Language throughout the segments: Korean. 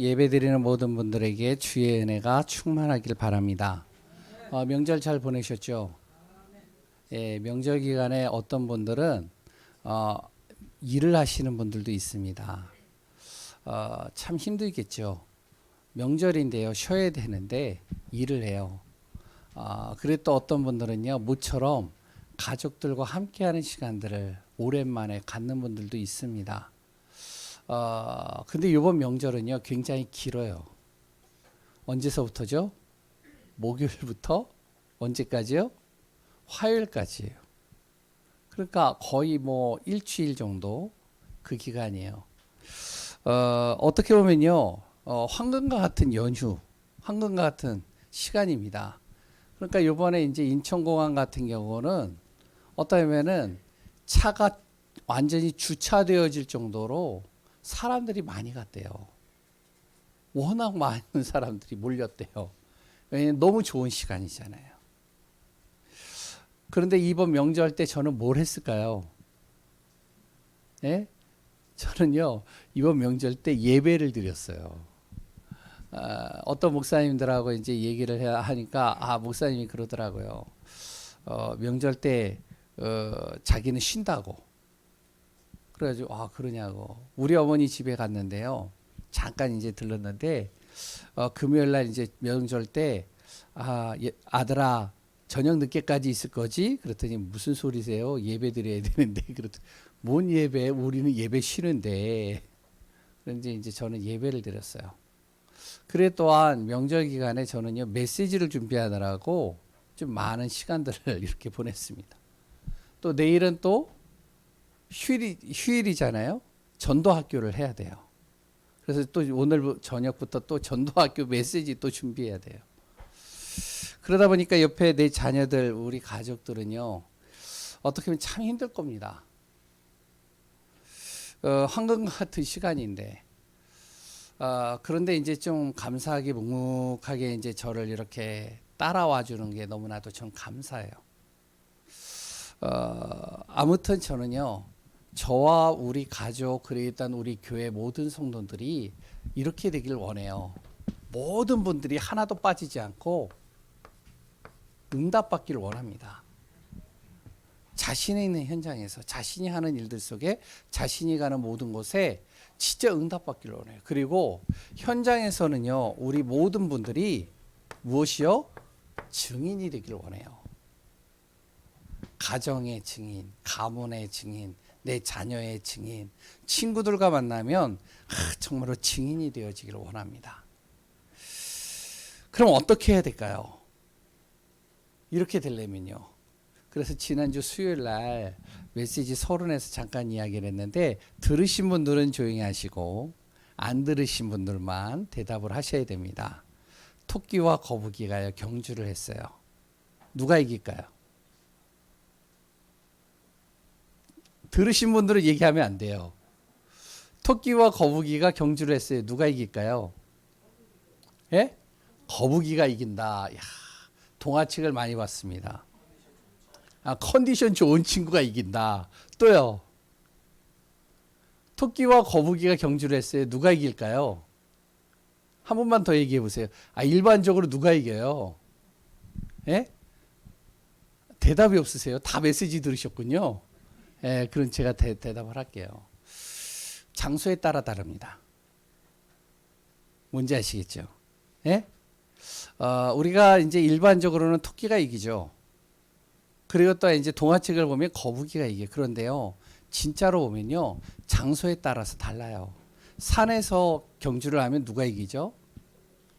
예배드리는 모든 분들에게 주의 은혜가 충만하길 바랍니다. 명절 잘 보내셨죠? 예, 명절 기간에 어떤 분들은 일을 하시는 분들도 있습니다. 참 힘들겠죠. 명절인데요, 쉬어야 되는데 일을 해요. 그리고 또 어떤 분들은요, 모처럼 가족들과 함께하는 시간들을 오랜만에 갖는 분들도 있습니다. 근데 이번 명절은요, 굉장히 길어요. 언제서부터죠? 목요일부터 언제까지요? 화요일까지예요. 그러니까 거의 뭐 일주일 정도 그 기간이에요. 어떻게 보면요, 황금과 같은 연휴, 황금과 같은 시간입니다. 그러니까 이번에 이제 인천공항 같은 경우는 어떠면은 차가 완전히 주차되어질 정도로 사람들이 많이 갔대요. 워낙 많은 사람들이 몰렸대요. 왜냐면 너무 좋은 시간이잖아요. 그런데 이번 명절 때 저는 뭘 했을까요? 예? 저는요, 이번 명절 때 예배를 드렸어요. 어떤 목사님들하고 이제 얘기를 하니까, 목사님이 그러더라고요. 명절 때, 자기는 쉰다고. 그래가지고, 그러냐고. 우리 어머니 집에 갔는데요. 잠깐 이제 들렀는데, 금요일 날 이제 명절 때, 아들아, 저녁 늦게까지 있을 거지? 그랬더니 무슨 소리세요? 예배 드려야 되는데. 그랬더니 뭔 예배? 우리는 예배 쉬는데. 그런데 이제 저는 예배를 드렸어요. 그래 또한 명절 기간에 저는요, 메시지를 준비하느라고 좀 많은 시간들을 이렇게 보냈습니다. 또 내일은 또 휴일이잖아요. 전도 학교를 해야 돼요. 그래서 또 오늘 저녁부터 또 전도 학교 메시지 또 준비해야 돼요. 그러다 보니까 옆에 내 자녀들, 우리 가족들은요, 어떻게 보면 참 힘들 겁니다. 황금 같은 시간인데, 그런데 이제 좀 감사하게 묵묵하게 이제 저를 이렇게 따라와 주는 게 너무나도 전 감사해요. 아무튼 저는요, 저와 우리 가족, 그리고 일단 우리 교회 모든 성도들이 이렇게 되길 원해요. 모든 분들이 하나도 빠지지 않고 응답받기를 원합니다. 자신이 있는 현장에서, 자신이 하는 일들 속에, 자신이 가는 모든 곳에 진짜 응답받기를 원해요. 그리고 현장에서는요, 우리 모든 분들이 무엇이요? 증인이 되기를 원해요. 가정의 증인, 가문의 증인, 내 자녀의 증인, 친구들과 만나면 정말로 증인이 되어지기를 원합니다. 그럼 어떻게 해야 될까요? 이렇게 되려면요. 그래서 지난주 수요일 날 메시지 서론에서 잠깐 이야기를 했는데, 들으신 분들은 조용히 하시고 안 들으신 분들만 대답을 하셔야 됩니다. 토끼와 거북이가 경주를 했어요. 누가 이길까요? 들으신 분들은 얘기하면 안 돼요. 토끼와 거북이가 경주를 했어요. 누가 이길까요? 예? 거북이가 이긴다. 야, 동화책을 많이 봤습니다. 컨디션 좋은 친구가 이긴다. 또요. 토끼와 거북이가 경주를 했어요. 누가 이길까요? 한 번만 더 얘기해 보세요. 일반적으로 누가 이겨요? 예? 대답이 없으세요. 다 메시지 들으셨군요. 예, 그럼 제가 대답을 할게요. 장소에 따라 다릅니다. 뭔지 아시겠죠? 예? 우리가 이제 일반적으로는 토끼가 이기죠. 그리고 또 이제 동화책을 보면 거북이가 이게. 그런데요, 진짜로 보면요, 장소에 따라서 달라요. 산에서 경주를 하면 누가 이기죠?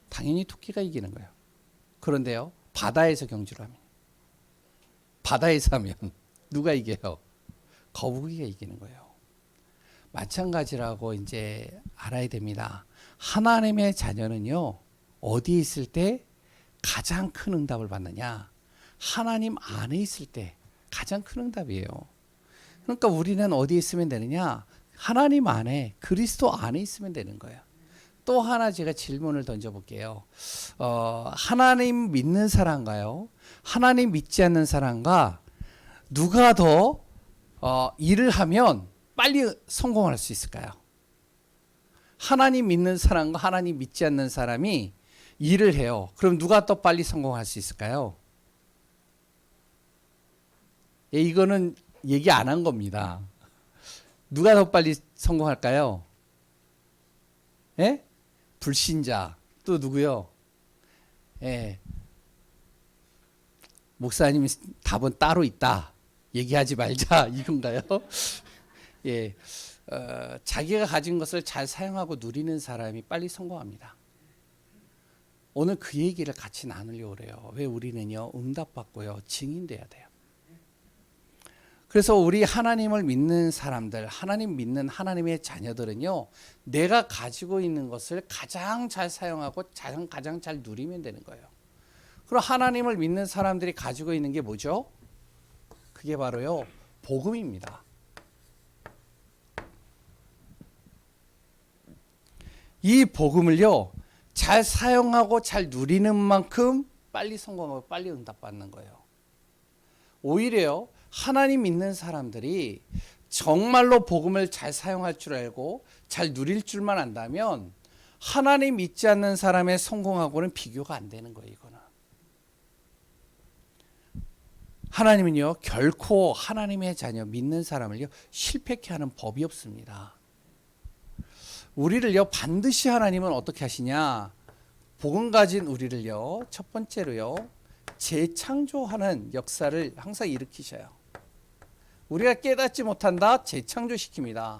당연히 토끼가 이기는 거예요. 그런데요, 바다에서 경주를 하면, 바다에서 하면 누가 이겨요? 거북이가 이기는 거예요. 마찬가지라고 이제 알아야 됩니다. 하나님의 자녀는요, 어디에 있을 때 가장 큰 응답을 받느냐? 하나님 안에 있을 때 가장 큰 응답이에요. 그러니까 우리는 어디에 있으면 되느냐? 하나님 안에, 그리스도 안에 있으면 되는 거예요. 또 하나 제가 질문을 던져볼게요. 하나님 믿는 사람과요, 하나님 믿지 않는 사람과 누가 더 일을 하면 빨리 성공할 수 있을까요? 하나님 믿는 사람과 하나님 믿지 않는 사람이 일을 해요. 그럼 누가 더 빨리 성공할 수 있을까요? 예, 이거는 얘기 안 한 겁니다. 누가 더 빨리 성공할까요? 예? 불신자. 또 누구요? 예. 목사님 답은 따로 있다. 얘기하지 말자. 이건가요? 예. 자기가 가진 것을 잘 사용하고 누리는 사람이 빨리 성공합니다. 오늘 그 얘기를 같이 나누려고 그래요. 왜 우리는요, 응답받고요, 증인돼야 돼요. 그래서 우리 하나님을 믿는 사람들, 하나님 믿는 하나님의 자녀들은요, 내가 가지고 있는 것을 가장 잘 사용하고 가장 잘 누리면 되는 거예요. 그럼 하나님을 믿는 사람들이 가지고 있는 게 뭐죠? 그게 바로요, 복음입니다. 이 복음을요, 잘 사용하고 잘 누리는 만큼 빨리 성공하고 빨리 응답받는 거예요. 오히려 하나님 믿는 사람들이 정말로 복음을 잘 사용할 줄 알고 잘 누릴 줄만 안다면 하나님 믿지 않는 사람의 성공하고는 비교가 안 되는 거예요. 이거는. 하나님은요, 결코 하나님의 자녀 믿는 사람을요, 실패케 하는 법이 없습니다. 우리를요, 반드시 하나님은 어떻게 하시냐? 복음 가진 우리를요, 첫 번째로요, 재창조하는 역사를 항상 일으키셔요. 우리가 깨닫지 못한다, 재창조시킵니다.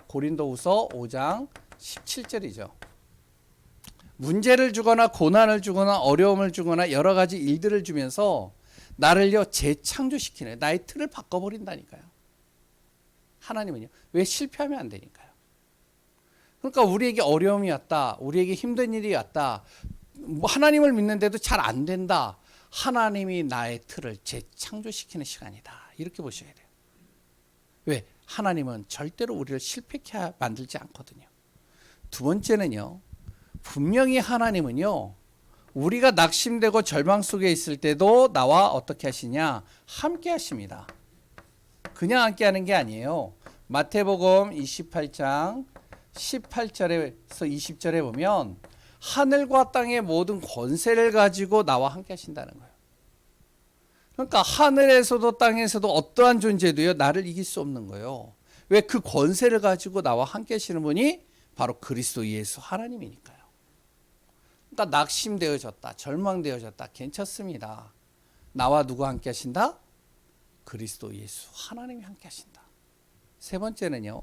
고린도후서 5장 17절이죠. 문제를 주거나 고난을 주거나 어려움을 주거나 여러 가지 일들을 주면서 나를요, 재창조시키네. 나의 틀을 바꿔버린다니까요. 하나님은요. 왜? 실패하면 안 되니까요. 그러니까 우리에게 어려움이 왔다, 우리에게 힘든 일이 왔다, 뭐 하나님을 믿는데도 잘 안 된다. 하나님이 나의 틀을 재창조시키는 시간이다. 이렇게 보셔야 돼요. 왜? 하나님은 절대로 우리를 실패케 만들지 않거든요. 두 번째는요, 분명히 하나님은요, 우리가 낙심되고 절망 속에 있을 때도 나와 어떻게 하시냐? 함께 하십니다. 그냥 함께 하는 게 아니에요. 마태복음 28장 18절에서 20절에 보면 하늘과 땅의 모든 권세를 가지고 나와 함께 하신다는 거예요. 그러니까 하늘에서도 땅에서도 어떠한 존재도요, 나를 이길 수 없는 거예요. 왜? 그 권세를 가지고 나와 함께 하시는 분이 바로 그리스도 예수 하나님이니까요. 그러니까 낙심되어졌다, 절망되어졌다, 괜찮습니다. 나와 누가 함께 하신다? 그리스도 예수 하나님이 함께 하신다. 세 번째는요,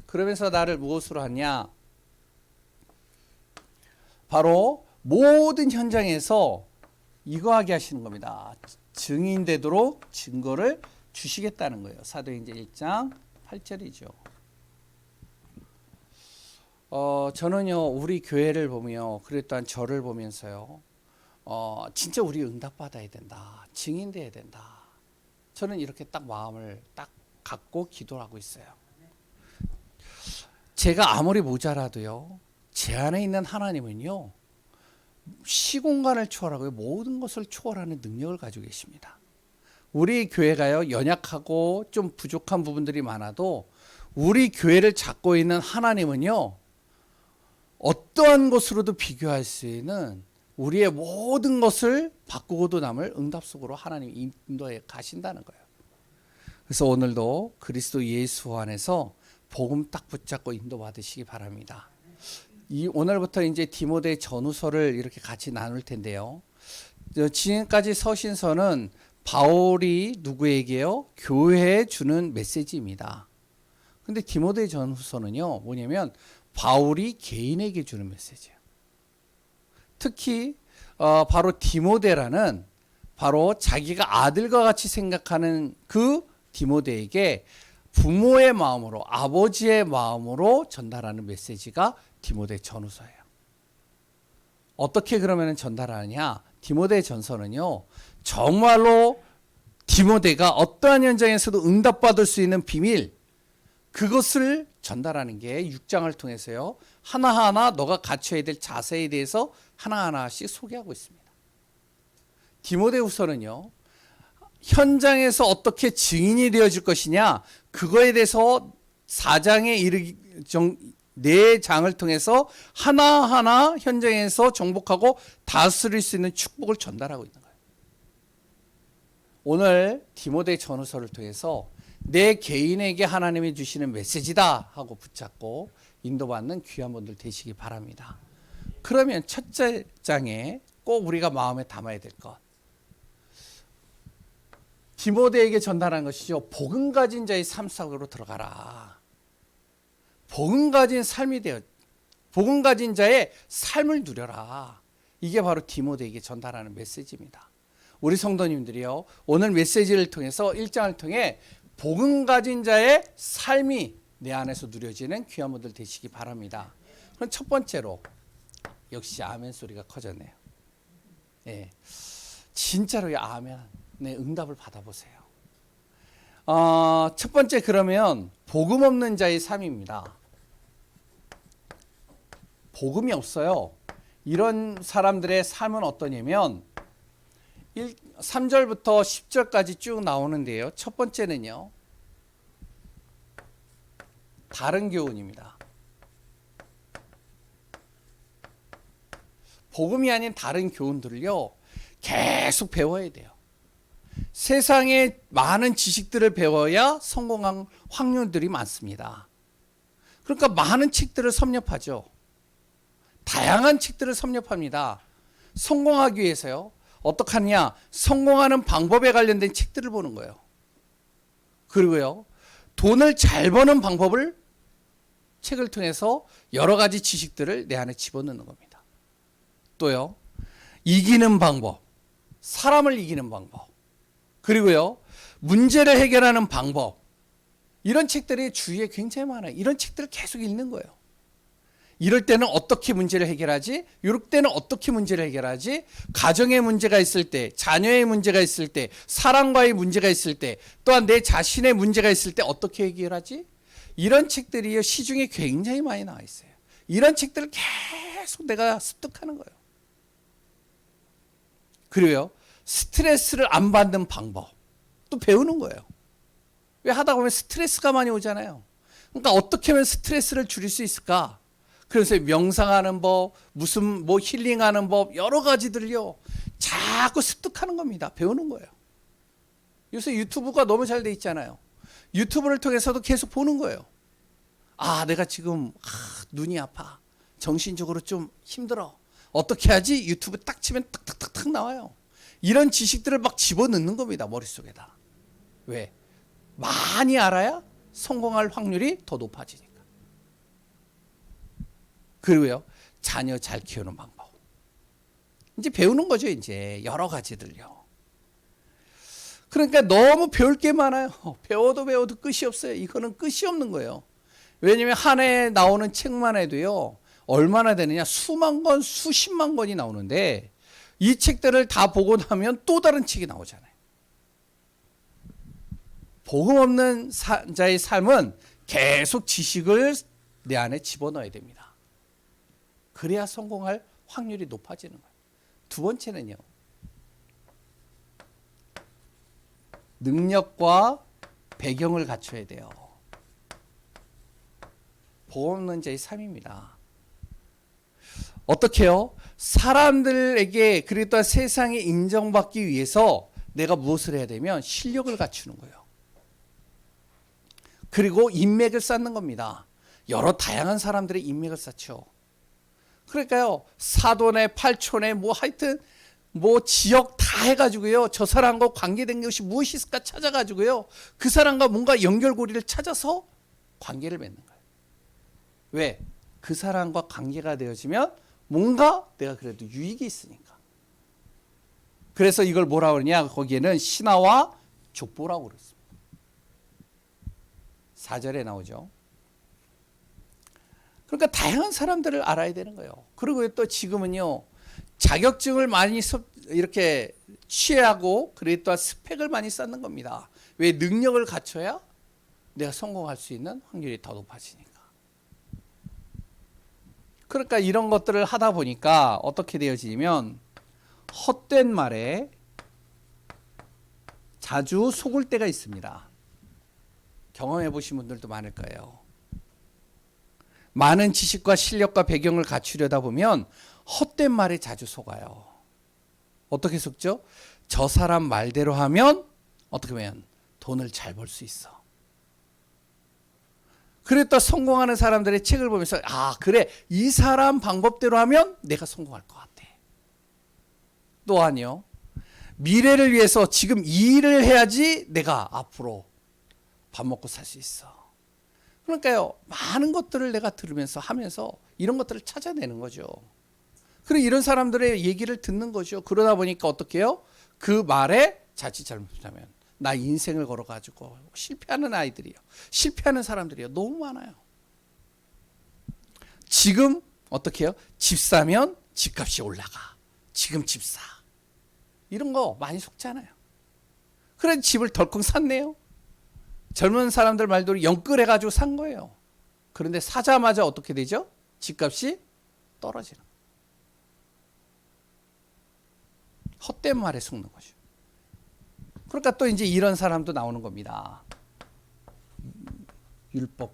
그러면서 나를 무엇으로 하냐? 바로 모든 현장에서 이거 하게 하시는 겁니다. 증인되도록 증거를 주시겠다는 거예요. 사도행전 1장 8절이죠. 저는요, 우리 교회를 보며, 그리고 또한 저를 보면서요, 진짜 우리 응답받아야 된다, 증인돼야 된다. 저는 이렇게 딱 마음을 딱 갖고 기도를 하고 있어요. 제가 아무리 모자라도요, 제 안에 있는 하나님은요, 시공간을 초월하고 모든 것을 초월하는 능력을 가지고 계십니다. 우리 교회가요, 연약하고 좀 부족한 부분들이 많아도 우리 교회를 잡고 있는 하나님은요, 어떠한 것으로도 비교할 수 있는 우리의 모든 것을 바꾸고도 남을 응답 속으로 하나님이 인도해 가신다는 거예요. 그래서 오늘도 그리스도 예수 안에서 복음 딱 붙잡고 인도받으시기 바랍니다. 오늘부터 이제 디모데 전후서를 이렇게 같이 나눌 텐데요. 지금까지 서신서는 바울이 누구에게요? 교회에 주는 메시지입니다. 근데 디모데 전후서는요, 뭐냐면 바울이 개인에게 주는 메시지예요. 특히 바로 디모데라는 바로 자기가 아들과 같이 생각하는 그 디모데에게 부모의 마음으로, 아버지의 마음으로 전달하는 메시지가 디모데 전후서예요. 어떻게 그러면 전달하느냐? 디모데 전서는요, 정말로 디모데가 어떠한 현장에서도 응답받을 수 있는 비밀, 그것을 전달하는 게 6장을 통해서요, 하나하나 너가 갖춰야 될 자세에 대해서 하나하나씩 소개하고 있습니다. 디모데후서는요, 현장에서 어떻게 증인이 되어질 것이냐, 그거에 대해서 4장에 네 장을 통해서 하나하나 현장에서 정복하고 다스릴 수 있는 축복을 전달하고 있는 거예요. 오늘 디모데 전후서를 통해서 내 개인에게 하나님이 주시는 메시지다 하고 붙잡고 인도받는 귀한 분들 되시기 바랍니다. 그러면 첫째 장에 꼭 우리가 마음에 담아야 될 것, 디모데에게 전달한 것이죠. 복음 가진 자의 삶 속으로 들어가라. 복음 가진 삶이 되어, 복음 가진 자의 삶을 누려라. 이게 바로 디모데에게 전달하는 메시지입니다. 우리 성도님들이요, 오늘 메시지를 통해서 1장을 통해 복음 가진 자의 삶이 내 안에서 누려지는 귀한 분들 되시기 바랍니다. 그럼 첫 번째로, 역시 아멘 소리가 커졌네요. 예, 진짜로 아멘, 네, 응답을 받아보세요. 첫 번째, 그러면 복음 없는 자의 삶입니다. 복음이 없어요. 이런 사람들의 삶은 어떠냐면 3절부터 10절까지 쭉 나오는데요. 첫 번째는요, 다른 교훈입니다. 복음이 아닌 다른 교훈들을요, 계속 배워야 돼요. 세상에 많은 지식들을 배워야 성공할 확률들이 많습니다. 그러니까 많은 책들을 섭렵하죠. 다양한 책들을 섭렵합니다. 성공하기 위해서요. 어떻게 하느냐? 성공하는 방법에 관련된 책들을 보는 거예요. 그리고요, 돈을 잘 버는 방법을 책을 통해서 여러 가지 지식들을 내 안에 집어넣는 겁니다. 또요, 이기는 방법, 사람을 이기는 방법, 그리고요, 문제를 해결하는 방법, 이런 책들이 주위에 굉장히 많아요. 이런 책들을 계속 읽는 거예요. 이럴 때는 어떻게 문제를 해결하지? 이럴 때는 어떻게 문제를 해결하지? 가정의 문제가 있을 때, 자녀의 문제가 있을 때, 사랑과의 문제가 있을 때, 또한 내 자신의 문제가 있을 때 어떻게 해결하지? 이런 책들이 시중에 굉장히 많이 나와 있어요. 이런 책들을 계속 내가 습득하는 거예요. 그리고요, 스트레스를 안 받는 방법 또 배우는 거예요. 왜 하다 보면 스트레스가 많이 오잖아요. 그러니까 어떻게 하면 스트레스를 줄일 수 있을까? 그래서 명상하는 법, 무슨 뭐 힐링하는 법, 여러 가지들요, 자꾸 습득하는 겁니다. 배우는 거예요. 요새 유튜브가 너무 잘 돼 있잖아요. 유튜브를 통해서도 계속 보는 거예요. 아, 내가 지금 눈이 아파, 정신적으로 좀 힘들어, 어떻게 하지? 유튜브 딱 치면 탁탁탁탁 나와요. 이런 지식들을 막 집어넣는 겁니다, 머릿속에다. 왜? 많이 알아야 성공할 확률이 더 높아지니까. 그리고요, 자녀 잘 키우는 방법. 이제 배우는 거죠, 이제. 여러 가지들요. 그러니까 너무 배울 게 많아요. 배워도 끝이 없어요. 이거는 끝이 없는 거예요. 왜냐면 한 해에 나오는 책만 해도요, 얼마나 되느냐? 수만 권, 수십만 권이 나오는데, 이 책들을 다 보고 나면 또 다른 책이 나오잖아요. 복음 없는 자의 삶은 계속 지식을 내 안에 집어넣어야 됩니다. 그래야 성공할 확률이 높아지는 거예요. 두 번째는요, 능력과 배경을 갖춰야 돼요. 복음 없는 자의 삶입니다. 어떻게 해요? 사람들에게, 그리고 또 세상에 인정받기 위해서 내가 무엇을 해야 되면 실력을 갖추는 거예요. 그리고 인맥을 쌓는 겁니다. 여러 다양한 사람들의 인맥을 쌓죠. 그러니까요, 사돈에 팔촌에 뭐 하여튼 뭐 지역 다 해가지고요, 저 사람과 관계된 것이 무엇이 있을까 찾아가지고요, 그 사람과 뭔가 연결고리를 찾아서 관계를 맺는 거예요. 왜? 그 사람과 관계가 되어지면 뭔가 내가 그래도 유익이 있으니까. 그래서 이걸 뭐라고 그러냐, 거기에는 신하와 족보라고 그랬습니다. 4절에 나오죠. 그러니까 다양한 사람들을 알아야 되는 거예요. 그리고 또 지금은요, 자격증을 많이 이렇게 취하고, 그리고 또 스펙을 많이 쌓는 겁니다. 왜? 능력을 갖춰야 내가 성공할 수 있는 확률이 더 높아지니까. 그러니까 이런 것들을 하다 보니까 어떻게 되어지냐면, 헛된 말에 자주 속을 때가 있습니다. 경험해 보신 분들도 많을 거예요. 많은 지식과 실력과 배경을 갖추려다 보면 헛된 말에 자주 속아요. 어떻게 속죠? 저 사람 말대로 하면 어떻게 보면 돈을 잘 벌 수 있어. 그랬다 성공하는 사람들의 책을 보면서 아 그래 이 사람 방법대로 하면 내가 성공할 것 같아. 또한요. 미래를 위해서 지금 이 일을 해야지 내가 앞으로 밥 먹고 살 수 있어. 그러니까요. 많은 것들을 내가 들으면서 하면서 이런 것들을 찾아내는 거죠. 그리고 이런 사람들의 얘기를 듣는 거죠. 그러다 보니까 어떻게 해요? 그 말에 자칫 잘못하면 나 인생을 걸어가지고 실패하는 아이들이요. 실패하는 사람들이요. 너무 많아요. 지금 어떻게 해요? 집 사면 집값이 올라가. 지금 집 사. 이런 거 많이 속잖아요. 그래 집을 덜컥 샀네요. 젊은 사람들 말대로 영끌해가지고 산 거예요. 그런데 사자마자 어떻게 되죠? 집값이 떨어지는. 헛된 말에 속는 거죠. 그러니까 또 이제 이런 사람도 나오는 겁니다. 율법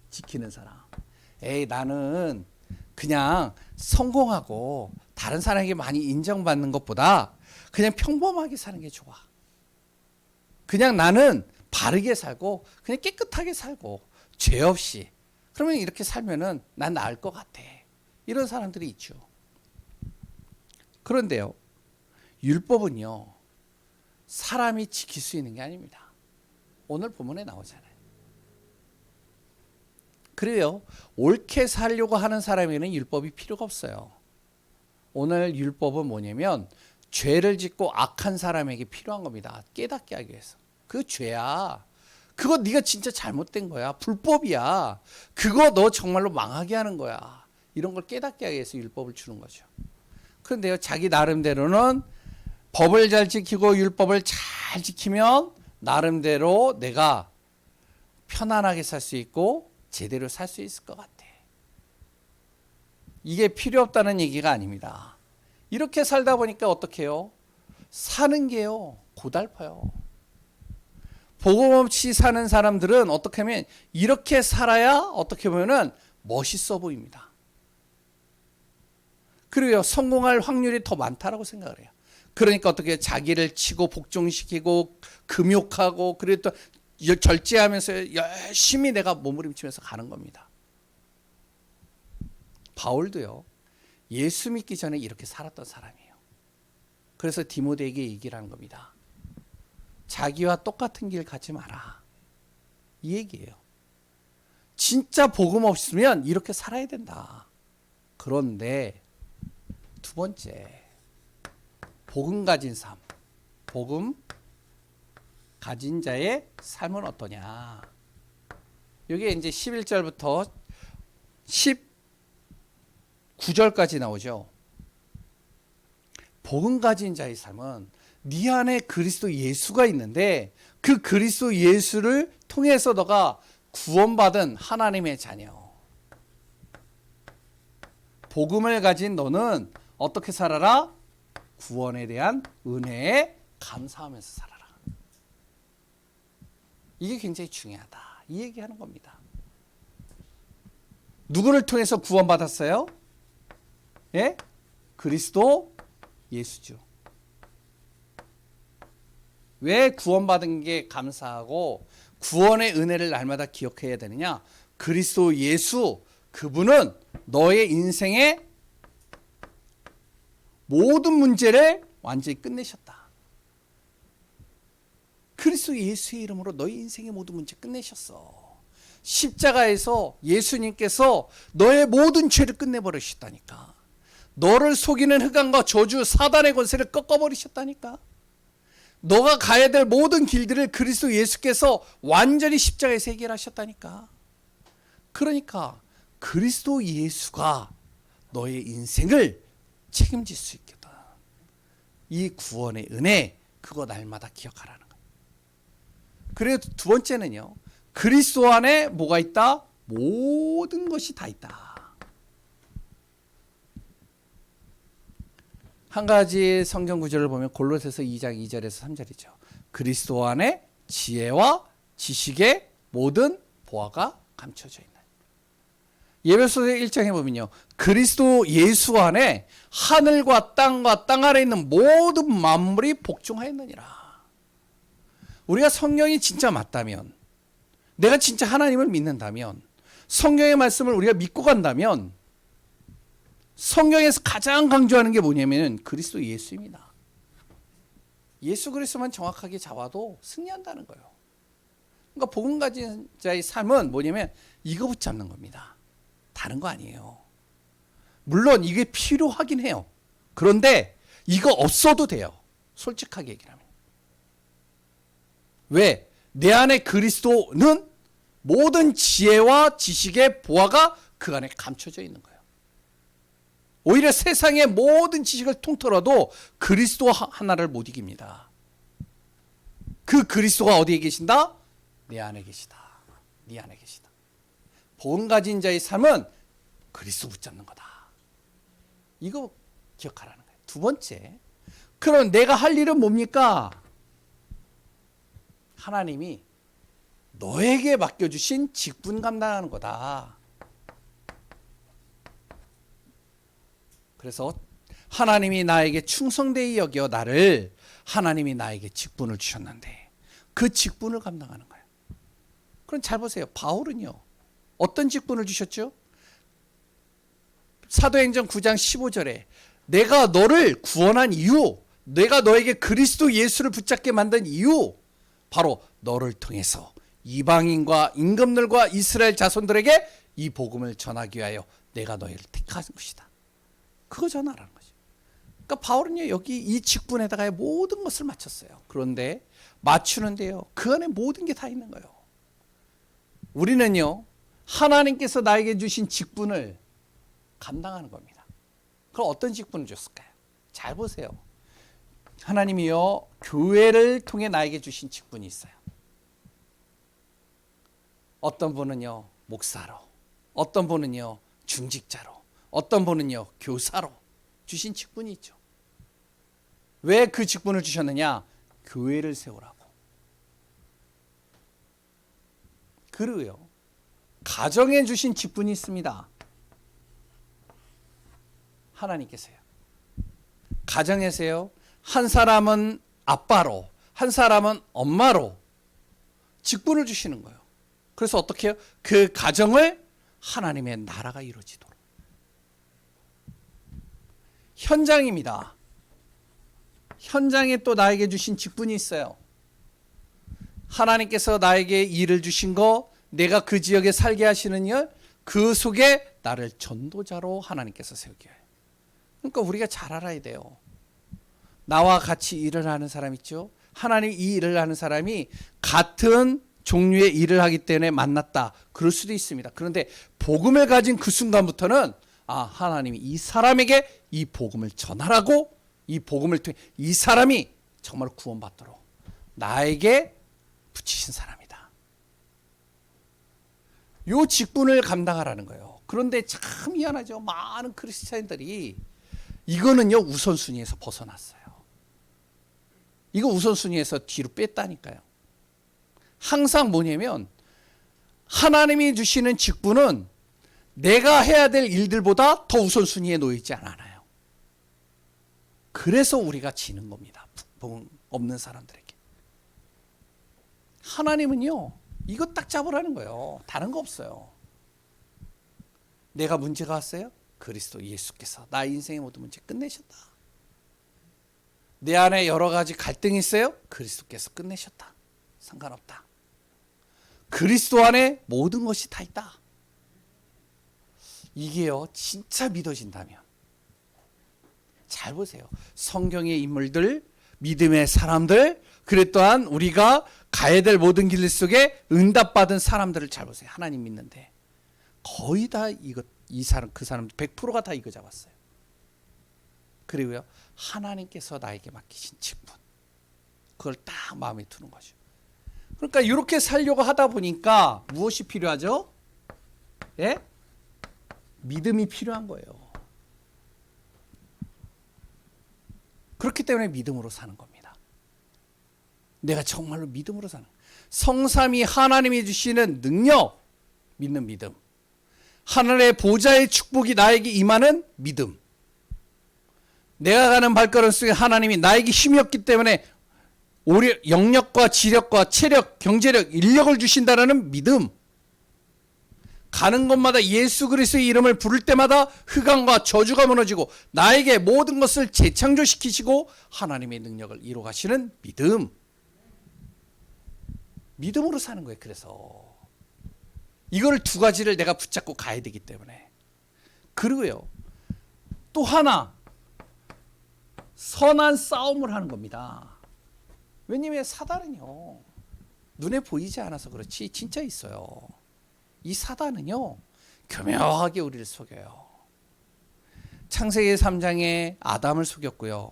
지키는 사람. 에이 나는 그냥 성공하고 다른 사람에게 많이 인정받는 것보다 그냥 평범하게 사는 게 좋아. 그냥 나는 바르게 살고 그냥 깨끗하게 살고 죄 없이. 그러면 이렇게 살면은 난 나을 것 같아. 이런 사람들이 있죠. 그런데요. 율법은요. 사람이 지킬 수 있는 게 아닙니다. 오늘 본문에 나오잖아요. 그래요. 옳게 살려고 하는 사람에게는 율법이 필요가 없어요. 오늘 율법은 뭐냐면 죄를 짓고 악한 사람에게 필요한 겁니다. 깨닫게 하기 위해서. 그 죄야. 그거 네가 진짜 잘못된 거야. 불법이야. 그거 너 정말로 망하게 하는 거야. 이런 걸 깨닫게 하기 위해서 율법을 주는 거죠. 그런데요. 자기 나름대로는 법을 잘 지키고 율법을 잘 지키면 나름대로 내가 편안하게 살 수 있고 제대로 살 수 있을 것 같아. 이게 필요 없다는 얘기가 아닙니다. 이렇게 살다 보니까 어떻게 해요? 사는 게요. 고달퍼요. 복음 없이 사는 사람들은 어떻게 하면 이렇게 살아야 어떻게 보면은 멋있어 보입니다. 그리고 성공할 확률이 더 많다라고 생각을 해요. 그러니까 어떻게 자기를 치고 복종시키고 금욕하고 그리고 또 절제하면서 열심히 내가 몸부림치면서 가는 겁니다. 바울도요. 예수 믿기 전에 이렇게 살았던 사람이에요. 그래서 디모데에게 얘기를 하는 겁니다. 자기와 똑같은 길 가지 마라. 이 얘기예요. 진짜 복음 없으면 이렇게 살아야 된다. 그런데 두 번째 복음 가진 삶. 복음 가진 자의 삶은 어떠냐. 여기에 이제 11절부터 19절까지 나오죠. 복음 가진 자의 삶은 네 안에 그리스도 예수가 있는데 그 그리스도 예수를 통해서 너가 구원받은 하나님의 자녀. 복음을 가진 너는 어떻게 살아라? 구원에 대한 은혜에 감사하면서 살아라. 이게 굉장히 중요하다. 이 얘기하는 겁니다. 누구를 통해서 구원받았어요? 예? 그리스도 예수죠. 왜 구원받은 게 감사하고 구원의 은혜를 날마다 기억해야 되느냐? 그리스도 예수 그분은 너의 인생의 모든 문제를 완전히 끝내셨다. 그리스도 예수의 이름으로 너의 인생의 모든 문제 끝내셨어. 십자가에서 예수님께서 너의 모든 죄를 끝내버리셨다니까. 너를 속이는 흑암과 저주 사단의 권세를 꺾어버리셨다니까. 너가 가야 될 모든 길들을 그리스도 예수께서 완전히 십자가에서 해결하셨다니까. 그러니까 그리스도 예수가 너의 인생을 책임질 수 있거든. 이 구원의 은혜 그거 날마다 기억하라는 거예요. 그리고 두 번째는요. 그리스도 안에 뭐가 있다? 모든 것이 다 있다. 한 가지 성경 구절을 보면 골로새서 2장 2절에서 3절이죠. 그리스도 안에 지혜와 지식의 모든 보화가 감춰져 있는. 예배소 1장에 보면요, 그리스도 예수 안에 하늘과 땅과 땅 아래 있는 모든 만물이 복종하였느니라. 우리가 성경이 진짜 맞다면, 내가 진짜 하나님을 믿는다면, 성경의 말씀을 우리가 믿고 간다면, 성경에서 가장 강조하는 게 뭐냐면 그리스도 예수입니다. 예수 그리스도만 정확하게 잡아도 승리한다는 거예요. 그러니까 복음 가진 자의 삶은 뭐냐면 이거 붙잡는 겁니다. 다른 거 아니에요. 물론 이게 필요하긴 해요. 그런데 이거 없어도 돼요. 솔직하게 얘기를 하면. 왜? 내 안에 그리스도는 모든 지혜와 지식의 보화가 그 안에 감춰져 있는 거예요. 오히려 세상의 모든 지식을 통틀어도 그리스도 하나를 못 이깁니다. 그 그리스도가 어디에 계신다? 내 안에 계시다. 네 안에 계시다. 복음 가진 자의 삶은 그리스도 붙잡는 거다. 이거 기억하라는 거예요. 두 번째, 그럼 내가 할 일은 뭡니까? 하나님이 너에게 맡겨주신 직분 감당하는 거다. 그래서 하나님이 나에게 충성되이 여겨 나를, 하나님이 나에게 직분을 주셨는데 그 직분을 감당하는 거예요. 그럼 잘 보세요. 바울은요, 어떤 직분을 주셨죠? 사도행전 9장 15절에 내가 너를 구원한 이유, 내가 너에게 그리스도 예수를 붙잡게 만든 이유, 바로 너를 통해서 이방인과 임금들과 이스라엘 자손들에게 이 복음을 전하기 위하여 내가 너희를 택한 것이다. 그거 전하라는 거죠. 그러니까 바울은요, 여기 이 직분에다가 모든 것을 맞췄어요. 그런데 맞추는데요, 그 안에 모든 게 다 있는 거예요. 우리는요, 하나님께서 나에게 주신 직분을 감당하는 겁니다. 그럼 어떤 직분을 줬을까요? 잘 보세요. 하나님이요, 교회를 통해 나에게 주신 직분이 있어요. 어떤 분은요, 목사로, 어떤 분은요, 중직자로, 어떤 분은요, 교사로 주신 직분이 있죠. 왜 그 직분을 주셨느냐? 교회를 세우라고. 그리고요, 가정에 주신 직분이 있습니다. 하나님께서요, 가정에서요, 한 사람은 아빠로, 한 사람은 엄마로 직분을 주시는 거예요. 그래서 어떻게 해요? 그 가정을 하나님의 나라가 이루어지도록. 현장입니다. 현장에 또 나에게 주신 직분이 있어요. 하나님께서 나에게 일을 주신 거, 내가 그 지역에 살게 하시는 일, 그 속에 나를 전도자로 하나님께서 세우게 해요. 그러니까 우리가 잘 알아야 돼요. 나와 같이 일을 하는 사람 있죠. 하나님 이 일을 하는 사람이 같은 종류의 일을 하기 때문에 만났다. 그럴 수도 있습니다. 그런데 복음을 가진 그 순간부터는 하나님이 이 사람에게 이 복음을 전하라고, 이 복음을 통해 이 사람이 정말 구원받도록 나에게 붙이신 사람이다. 요 직분을 감당하라는 거예요. 그런데 참 미안하죠. 많은 크리스찬들이 이거는요, 우선순위에서 벗어났어요. 이거 우선순위에서 뒤로 뺐다니까요. 항상 뭐냐면 하나님이 주시는 직분은 내가 해야 될 일들보다 더 우선순위에 놓여 있지 않아요. 그래서 우리가 지는 겁니다. 복음 없는 사람들에게. 하나님은요, 이거 딱 잡으라는 거예요. 다른 거 없어요. 내가 문제가 왔어요? 그리스도 예수께서 나의 인생의 모든 문제 끝내셨다. 내 안에 여러 가지 갈등이 있어요? 그리스도께서 끝내셨다. 상관없다. 그리스도 안에 모든 것이 다 있다. 이게요, 진짜 믿어진다면, 잘 보세요. 성경의 인물들, 믿음의 사람들, 그래 또한 우리가 가야 될 모든 길 속에 응답받은 사람들을 잘 보세요. 하나님 믿는데 거의 다 이 사람, 그 사람 100%가 다 이거 잡았어요. 그리고요, 하나님께서 나에게 맡기신 직분, 그걸 딱 마음에 두는 거죠. 그러니까 이렇게 살려고 하다 보니까 무엇이 필요하죠? 예? 믿음이 필요한 거예요. 그렇기 때문에 믿음으로 사는 겁니다. 내가 정말로 믿음으로 사는, 성삼위 하나님이 주시는 능력, 믿는 믿음, 하늘의 보좌의 축복이 나에게 임하는 믿음. 내가 가는 발걸음 속에 하나님이 나에게 힘이었기 때문에 오히려 영력과 지력과 체력, 경제력, 인력을 주신다라는 믿음. 가는 곳마다 예수 그리스도의 이름을 부를 때마다 흑암과 저주가 무너지고 나에게 모든 것을 재창조시키시고 하나님의 능력을 이루어 가시는 믿음. 믿음으로 사는 거예요. 그래서 이거를 두 가지를 내가 붙잡고 가야 되기 때문에. 그리고요, 또 하나 선한 싸움을 하는 겁니다. 왜냐하면 사단은요, 눈에 보이지 않아서 그렇지 진짜 있어요. 이 사단은요, 교묘하게 우리를 속여요. 창세기 3장에 아담을 속였고요.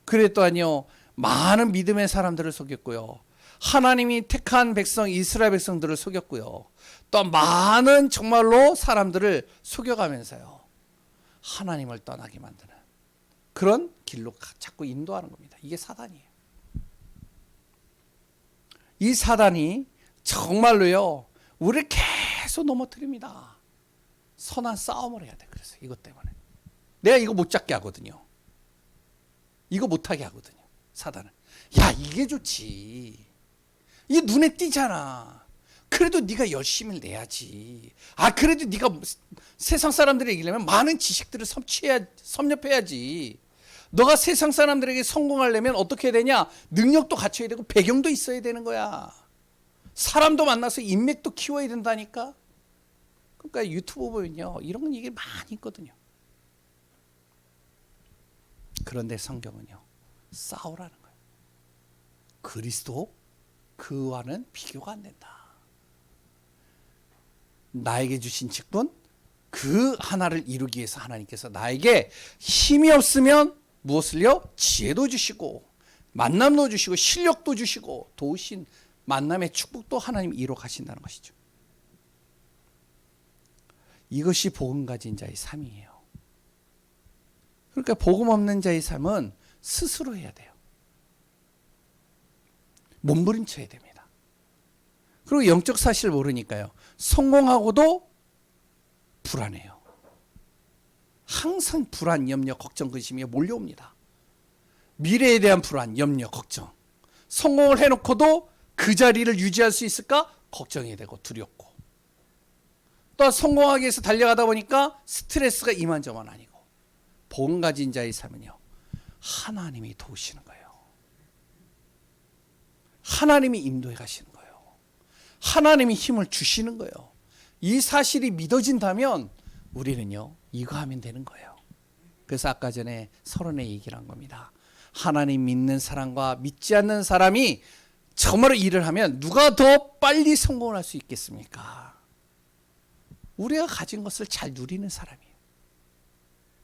그래 또한요, 많은 믿음의 사람들을 속였고요. 하나님이 택한 백성 이스라엘 백성들을 속였고요. 또 많은 정말로 사람들을 속여가면서요, 하나님을 떠나게 만드는 그런 길로 자꾸 인도하는 겁니다. 이게 사단이에요. 이 사단이 정말로요, 우리를 계속 넘어뜨립니다. 선한 싸움을 해야 돼. 그래서 이것 때문에 내가 이거 못 잡게 하거든요. 이거 못하게 하거든요. 사단은. 야, 이게 좋지. 이게 눈에 띄잖아. 그래도 네가 열심히 내야지. 아, 그래도 네가 세상 사람들이 이기려면 많은 지식들을 섭렵해야지. 너가 세상 사람들에게 성공하려면 어떻게 해야 되냐? 능력도 갖춰야 되고 배경도 있어야 되는 거야. 사람도 만나서 인맥도 키워야 된다니까. 그러니까 유튜브 보면요, 이런 얘기 많이 있거든요. 그런데 성경은요, 싸우라는 거예요. 그리스도 그와는 비교가 안 된다. 나에게 주신 직분, 그 하나를 이루기 위해서 하나님께서 나에게 힘이 없으면 무엇을요? 지혜도 주시고 만남도 주시고 실력도 주시고 도우신 만남의 축복도 하나님 이루어 가신다는 것이죠. 이것이 복음 가진 자의 삶이에요. 그러니까 복음 없는 자의 삶은 스스로 해야 돼요. 몸부림쳐야 됩니다. 그리고 영적 사실을 모르니까요, 성공하고도 불안해요. 항상 불안, 염려, 걱정, 근심이 몰려옵니다. 미래에 대한 불안, 염려, 걱정. 성공을 해놓고도 그 자리를 유지할 수 있을까? 걱정이 되고 두렵고. 또 성공하기 위해서 달려가다 보니까 스트레스가 이만저만 아니고. 복음 가진 자의 삶은요, 하나님이 도우시는 거예요. 하나님이 인도해 가시는 거예요. 하나님이 힘을 주시는 거예요. 이 사실이 믿어진다면 우리는요, 이거 하면 되는 거예요. 그래서 아까 전에 서론에 얘기를 한 겁니다. 하나님 믿는 사람과 믿지 않는 사람이 정말로 일을 하면 누가 더 빨리 성공을 할 수 있겠습니까? 우리가 가진 것을 잘 누리는 사람이에요.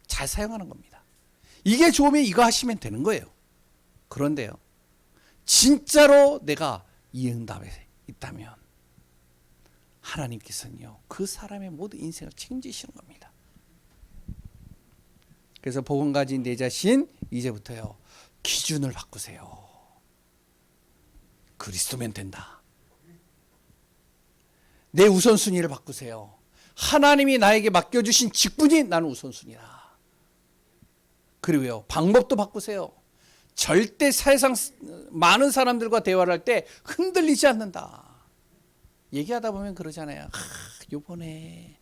잘 사용하는 겁니다. 이게 좋으면 이거 하시면 되는 거예요. 그런데요, 진짜로 내가 이 응답에 있다면 하나님께서는요, 그 사람의 모든 인생을 책임지시는 겁니다. 그래서 복음 가진 내 자신, 이제부터요, 기준을 바꾸세요. 그리스도면 된다. 내 우선순위를 바꾸세요. 하나님이 나에게 맡겨주신 직분이 나는 우선순위다. 그리고요, 방법도 바꾸세요. 절대 세상 많은 사람들과 대화를 할 때 흔들리지 않는다. 얘기하다 보면 그러잖아요. 요번에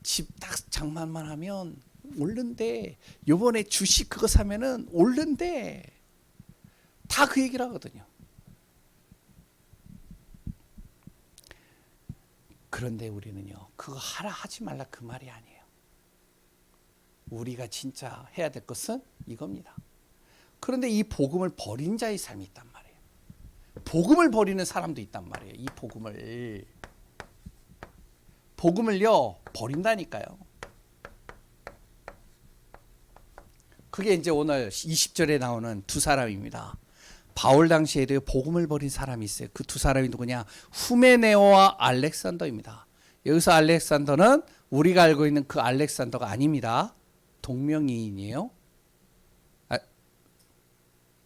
집 딱 장만만 하면 오른데, 요번에 주식 그거 사면은 오른데, 다 그 얘기를 하거든요. 그런데 우리는요, 그거 하라 하지 말라 그 말이 아니에요. 우리가 진짜 해야 될 것은 이겁니다. 그런데 이 복음을 버린 자의 삶이 있단 말이에요. 복음을 버리는 사람도 있단 말이에요. 이 복음을요, 버린다니까요. 그게 이제 오늘 20절에 나오는 두 사람입니다. 바울 당시에도 복음을 버린 사람이 있어요. 그 두 사람이 누구냐? 후메네오와 알렉산더입니다. 여기서 알렉산더는 우리가 알고 있는 그 알렉산더가 아닙니다. 동명이인이에요.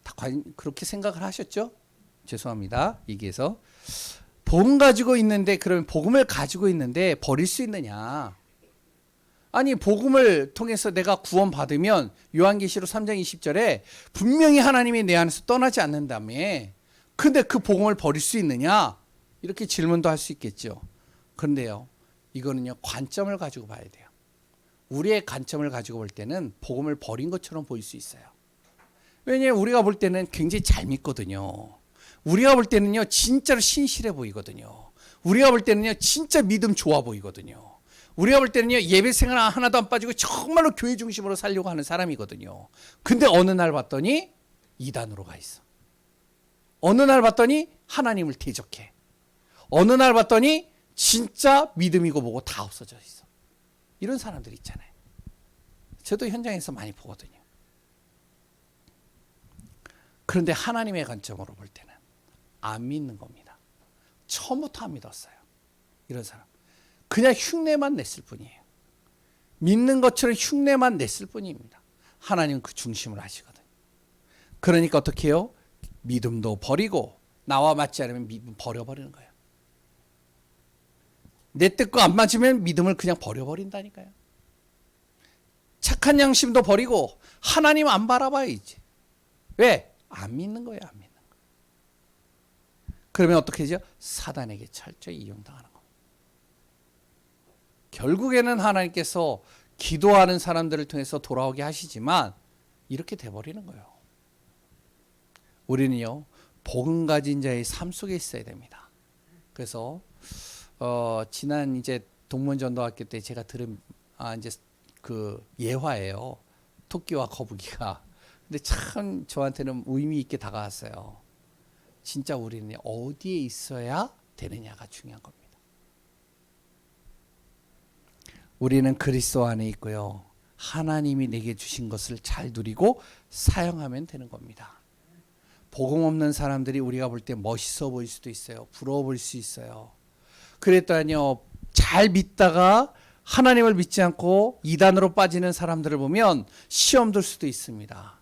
다 그렇게 생각을 하셨죠? 죄송합니다. 얘기해서. 복음 가지고 있는데, 그러면 복음을 가지고 있는데 버릴 수 있느냐? 아니, 복음을 통해서 내가 구원 받으면 요한계시록 3장 20절에 분명히 하나님이 내 안에서 떠나지 않는다며. 근데 그 복음을 버릴 수 있느냐? 이렇게 질문도 할 수 있겠죠. 그런데요, 이거는요, 관점을 가지고 봐야 돼요. 우리의 관점을 가지고 볼 때는 복음을 버린 것처럼 보일 수 있어요. 왜냐하면 우리가 볼 때는 굉장히 잘 믿거든요. 우리가 볼 때는요, 진짜로 신실해 보이거든요. 우리가 볼 때는요, 진짜 믿음 좋아 보이거든요. 우리가 볼 때는요, 예배 생활 하나도 안 빠지고 정말로 교회 중심으로 살려고 하는 사람이거든요. 근데 어느 날 봤더니 이단으로 가 있어. 어느 날 봤더니 하나님을 대적해. 어느 날 봤더니 진짜 믿음이고 뭐고 다 없어져 있어. 이런 사람들 있잖아요. 저도 현장에서 많이 보거든요. 그런데 하나님의 관점으로 볼 때는 안 믿는 겁니다. 처음부터 안 믿었어요. 이런 사람. 그냥 흉내만 냈을 뿐이에요. 믿는 것처럼 흉내만 냈을 뿐입니다. 하나님은 그 중심을 아시거든요. 그러니까 어떻게 해요? 믿음도 버리고 나와 맞지 않으면 믿음 버려버리는 거예요. 내 뜻과 안 맞으면 믿음을 그냥 버려버린다니까요. 착한 양심도 버리고 하나님 안 바라봐야지. 왜? 안 믿는 거예요. 안 믿는 거. 그러면 어떻게 되죠? 사단에게 철저히 이용당하는 거. 결국에는 하나님께서 기도하는 사람들을 통해서 돌아오게 하시지만 이렇게 돼버리는 거예요. 우리는요, 복음 가진 자의 삶 속에 있어야 됩니다. 그래서 지난 이제 동문전도학교 때 제가 들은 이제 그 예화예요. 토끼와 거북이가. 근데 참 저한테는 의미 있게 다가왔어요. 진짜 우리는 어디에 있어야 되느냐가 중요한 겁니다. 우리는 그리스도 안에 있고요. 하나님이 내게 주신 것을 잘 누리고 사용하면 되는 겁니다. 복음 없는 사람들이 우리가 볼 때 멋있어 보일 수도 있어요. 부러워 보일 수 있어요. 그랬더니요, 잘 믿다가 하나님을 믿지 않고 이단으로 빠지는 사람들을 보면 시험 들 수도 있습니다.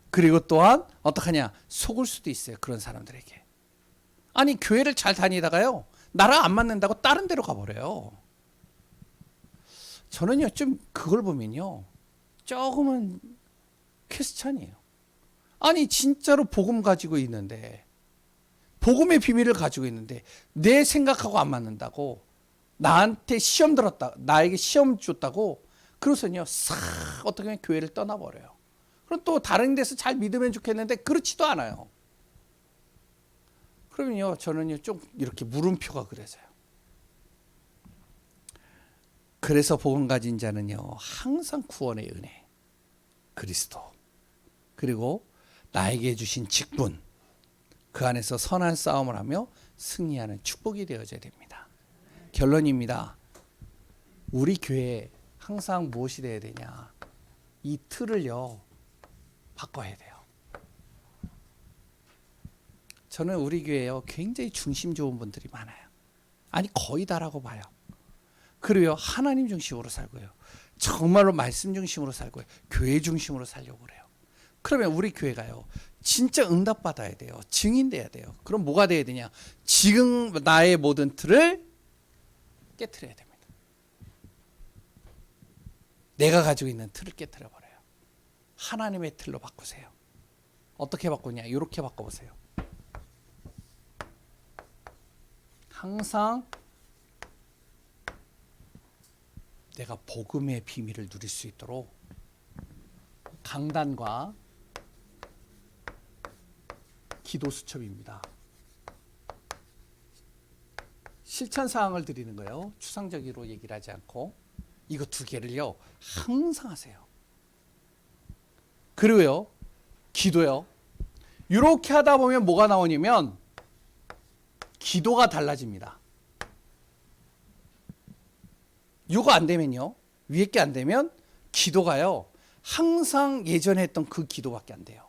그리고 또한 어떡하냐, 속을 수도 있어요. 그런 사람들에게. 아니, 교회를 잘 다니다가요, 나랑 안 맞는다고 다른 데로 가버려요. 저는요, 좀 그걸 보면요, 조금은 퀘스천이에요. 아니, 진짜로 복음 가지고 있는데, 복음의 비밀을 가지고 있는데 내 생각하고 안 맞는다고, 나한테 시험 들었다, 나에게 시험 줬다고, 그래서요 싹 어떻게 보면 교회를 떠나버려요. 그럼 또 다른 데서 잘 믿으면 좋겠는데 그렇지도 않아요. 그러면요, 저는요 좀 이렇게 물음표가 그려져요. 그래서 복음 가진 자는요, 항상 구원의 은혜, 그리스도, 그리고 나에게 주신 직분, 그 안에서 선한 싸움을 하며 승리하는 축복이 되어져야 됩니다. 결론입니다. 우리 교회에 항상 무엇이 되어야 되냐, 이 틀을요 바꿔야 돼요. 저는 우리 교회에요, 굉장히 중심 좋은 분들이 많아요. 아니, 거의 다라고 봐요. 그리고요, 하나님 중심으로 살고요, 정말로 말씀 중심으로 살고요, 교회 중심으로 살려고 그래요. 그러면 우리 교회가요, 진짜 응답받아야 돼요. 증인돼야 돼요. 그럼 뭐가 돼야 되냐? 지금 나의 모든 틀을 깨트려야 됩니다. 내가 가지고 있는 틀을 깨트려버려요. 하나님의 틀로 바꾸세요. 어떻게 바꾸냐? 이렇게 바꿔보세요. 항상 내가 복음의 비밀을 누릴 수 있도록 강단과 기도 수첩입니다. 실천 사항을 드리는 거예요. 추상적으로 얘기를 하지 않고 이거 두 개를요 항상 하세요. 그리고요, 기도요. 이렇게 하다 보면 뭐가 나오냐면 기도가 달라집니다. 이거 안 되면요, 위에 게 안 되면 기도가요 항상 예전에 했던 그 기도밖에 안 돼요.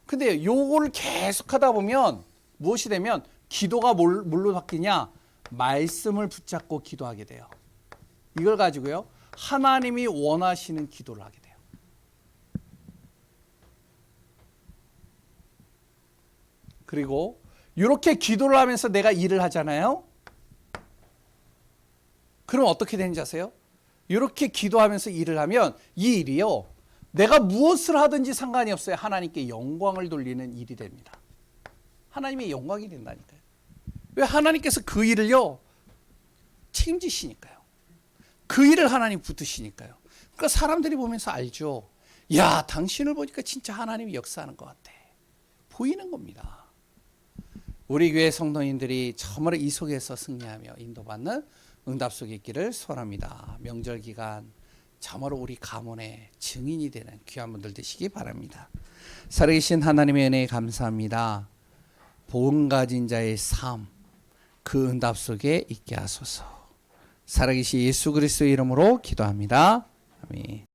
근데 요거를 계속 하다 보면 무엇이 되면 기도가 뭘로 바뀌냐? 말씀을 붙잡고 기도하게 돼요. 이걸 가지고요, 하나님이 원하시는 기도를 하게 돼요. 그리고 이렇게 기도를 하면서 내가 일을 하잖아요. 그럼 어떻게 되는지 아세요? 이렇게 기도하면서 일을 하면 이 일이요, 내가 무엇을 하든지 상관이 없어요. 하나님께 영광을 돌리는 일이 됩니다. 하나님의 영광이 된다니까요. 왜? 하나님께서 그 일을요 책임지시니까요. 그 일을 하나님 붙드시니까요. 그러니까 사람들이 보면서 알죠. 야, 당신을 보니까 진짜 하나님이 역사하는 것 같아. 보이는 겁니다. 우리 교회 성도님들이 정말 이 속에서 승리하며 인도받는 응답 속에 있기를 소원합니다. 명절 기간 정말 우리 가문의 증인이 되는 귀한 분들 되시기 바랍니다. 살아계신 하나님의 은혜에 감사합니다. 복음 가진 자의 삶, 그 응답 속에 있게 하소서. 살아계신 예수 그리스도의 이름으로 기도합니다. 아멘.